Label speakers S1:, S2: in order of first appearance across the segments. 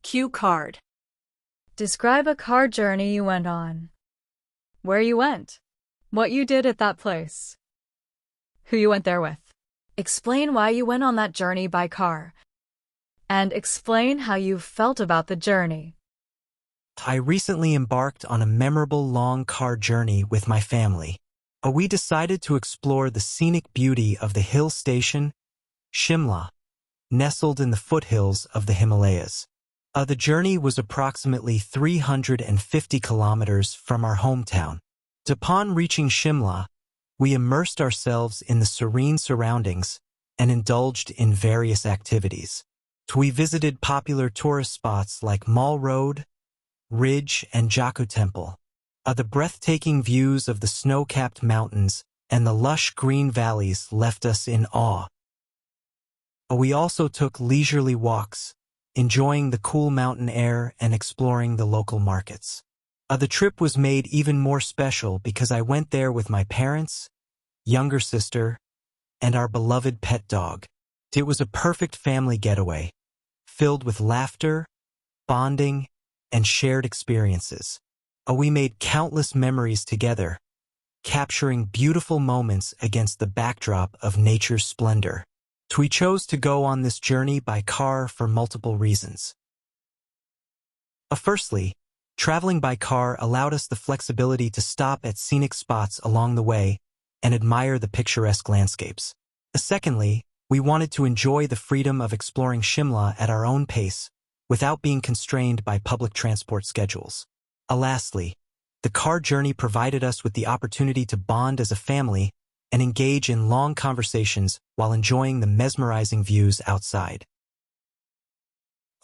S1: Cue card.
S2: Describe a car journey you went on. Where you went. What you did at that place. Who you went there with. Explain why you went on that journey by car. And explain how you felt about the journey.
S3: I recently embarked on a memorable long car journey with my family. We decided to explore the scenic beauty of the hill station, Shimla, nestled in the foothills of the Himalayas. The journey was approximately 350 kilometers from our hometown. Upon reaching Shimla, we immersed ourselves in the serene surroundings and indulged in various activities. We visited popular tourist spots like Mall Road, Ridge, and Jakku Temple. The breathtaking views of the snow-capped mountains and the lush green valleys left us in awe. We also took leisurely walks, enjoying the cool mountain air and exploring the local markets. The trip was made even more special because I went there with my parents, younger sister, and our beloved pet dog. It was a perfect family getaway, filled with laughter, bonding, and shared experiences. We made countless memories together, capturing beautiful moments against the backdrop of nature's splendor. We chose to go on this journey by car for multiple reasons. Firstly, traveling by car allowed us the flexibility to stop at scenic spots along the way and admire the picturesque landscapes. Secondly, we wanted to enjoy the freedom of exploring Shimla at our own pace without being constrained by public transport schedules. Lastly, the car journey provided us with the opportunity to bond as a family and engage in long conversations while enjoying the mesmerizing views outside.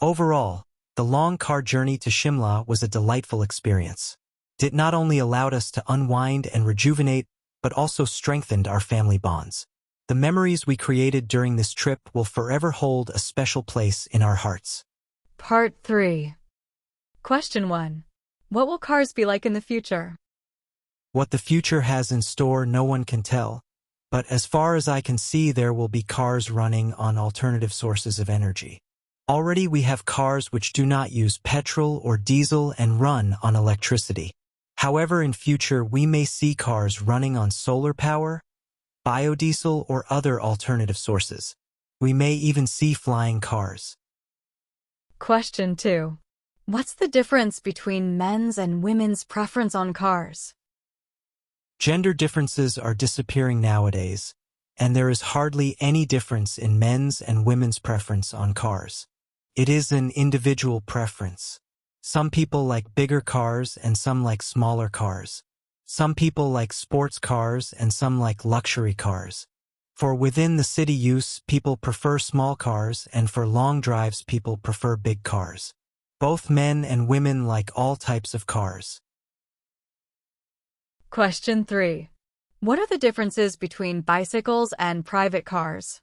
S3: Overall, the long car journey to Shimla was a delightful experience. It not only allowed us to unwind and rejuvenate, but also strengthened our family bonds. The memories we created during this trip will forever hold a special place in our hearts.
S2: Part 3. Question 1. What will cars be like in the future?
S3: What the future has in store, no one can tell. But as far as I can see, there will be cars running on alternative sources of energy. Already we have cars which do not use petrol or diesel and run on electricity. However, in future we may see cars running on solar power, biodiesel, or other alternative sources. We may even see flying cars.
S2: Question 2. What's the difference between men's and women's preference on cars?
S3: Gender differences are disappearing nowadays, and there is hardly any difference in men's and women's preference on cars. It is an individual preference. Some people like bigger cars and some like smaller cars. Some people like sports cars and some like luxury cars. For within the city use, people prefer small cars, and for long drives, people prefer big cars. Both men and women like all types of cars.
S2: Question 3. What are the differences between bicycles and private cars?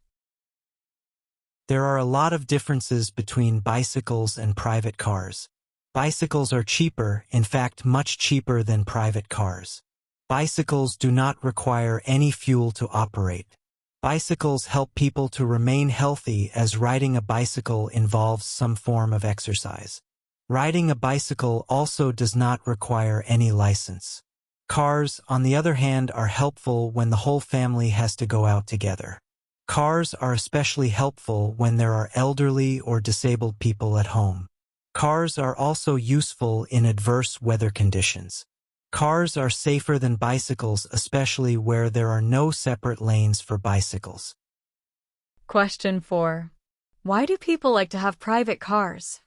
S3: There are a lot of differences between bicycles and private cars. Bicycles are cheaper, in fact much cheaper than private cars. Bicycles do not require any fuel to operate. Bicycles help people to remain healthy, as riding a bicycle involves some form of exercise. Riding a bicycle also does not require any license. Cars, on the other hand, are helpful when the whole family has to go out together. Cars are especially helpful when there are elderly or disabled people at home. Cars are also useful in adverse weather conditions. Cars are safer than bicycles, especially where there are no separate lanes for bicycles.
S2: Question 4. Why do people like to have private cars?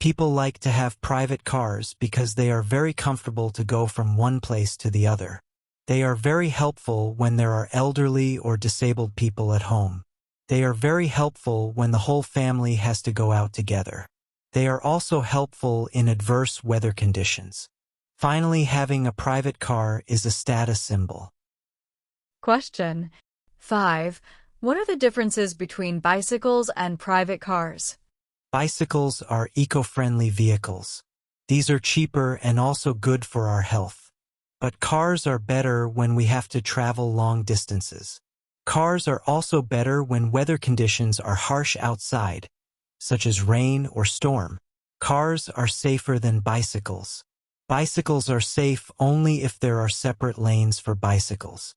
S3: People like to have private cars because they are very comfortable to go from one place to the other. They are very helpful when there are elderly or disabled people at home. They are very helpful when the whole family has to go out together. They are also helpful in adverse weather conditions. Finally, having a private car is a status symbol.
S2: Question 5. What are the differences between bicycles and private cars?
S3: Bicycles are eco-friendly vehicles. These are cheaper and also good for our health. But cars are better when we have to travel long distances. Cars are also better when weather conditions are harsh outside, such as rain or storm. Cars are safer than bicycles. Bicycles are safe only if there are separate lanes for bicycles.